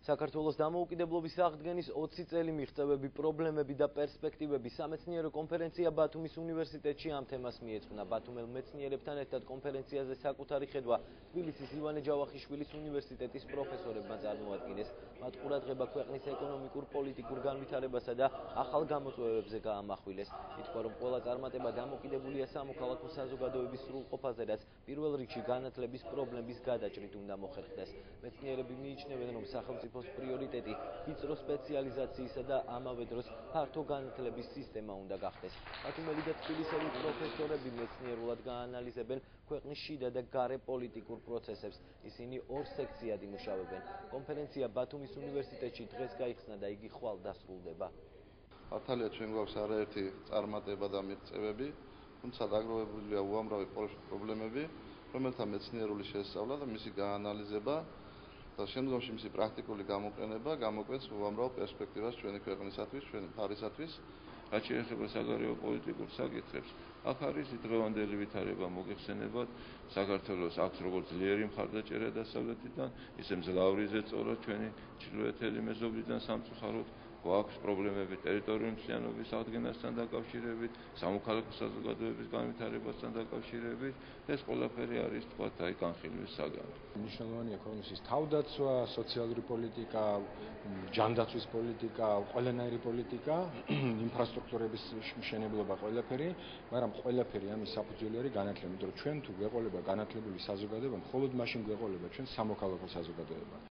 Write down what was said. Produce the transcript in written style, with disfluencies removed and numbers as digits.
საქართველოს დამოუკიდებლობის აღდგენის 20 წელი მიღწევები, პრობლემები და პერსპექტივები სამეცნიერო კონფერენცია ბათუმის უნივერსიტეტში ამ თემას მიეძღვნა. ბათუმელ მეცნიერებთან ერთად კონფერენციაზე საკუთარი ხედვა თბილისის ივანე ჯავახიშვილის უნივერსიტეტის პროფესორებმა წარმოადგინეს. მათ ყურადღება ქვეყნის ეკონომიკურ, პოლიტიკურ განვითარებასა და ახალ გამოწვევებზე გაამახვილეს. ითქვა, რომ ყველა წარმატება დამოკიდებულია სამოქალაქო საზოგადოების სრულყოფაზე, რაც პირველ რიგში განათლების პრობლემის გადაჭრით უნდა მოხერხდეს. მეცნიერები მიიჩნევენ, რომ სახელმწიფოს პრიორიტეტი ვიწრო სპეციალიზაციისა და ამავე დროს ფართო განათლების სისტემა უნდა გახდეს. ბათუმელი და თბილისელი პროფესორები მეცნიერულად გაანალიზებენ ქვეყნის შიდა და გარე პოლიტიკურ პროცესებს. ისინი ორ სექციად იმუშავებენ. კონფერენცია ბათუმის უნივერსიტეტში დღეს გაიხსნა და იგი ხვალ დასრულდება. მართალია ჩვენ გვაქვს არაერთი წარმატება და მიღწევები, თუმცა დაგროვებულია უამრავი პრობლემები, რომელთა მეცნიერული შესწავლა და მისი გაანალიზება და შემდგომში მისი პრაქტიკული გამოყენება გამოკვეთს უამრავ პერსპექტივას ჩვენი ქვეყნისათვის, ჩვენი მხარისათვის. რაც შეეხება საგარეო პოლიტიკურ საკითხებს, აქ არის დღევანდელი ვითარება მოგეხსენებათ, საქართველოს აქვს როგორც ძლიერი მხარდაჭერა დასავლეთიდან, ისე მძლავრი ზეწოლა ჩვენი ჩრდილოეთელი მეზობლიდან სამწუხაროდ. გვაქვს პრობლემები ტერიტორიული მთლიანობის აღდგენასთან დაკავშირებით, სამოქალაქო საზოგადოების განვითარებასთან დაკავშირებით. ეს ყველაფერი არის თქვათ აი განხილვის საგანი. მნიშვნელოვანია ქვეყნის თავდაცვა, სოციალური პოლიტიკა, ჯანდაცვის პოლიტიკა, ყველანაირი პოლიტიკა, ინფრასტრუქტურების მშენებლობა ყველაფერი, მაგრამ ყველაფერი ამის საფუძველი არის განათლება, იმიტომ რომ ჩვენ თუ გვეყოლება განათლებული საზოგადოება, მხოლოდ მაშინ გვეყოლება ჩვენ სამოქალაქო საზოგადოება.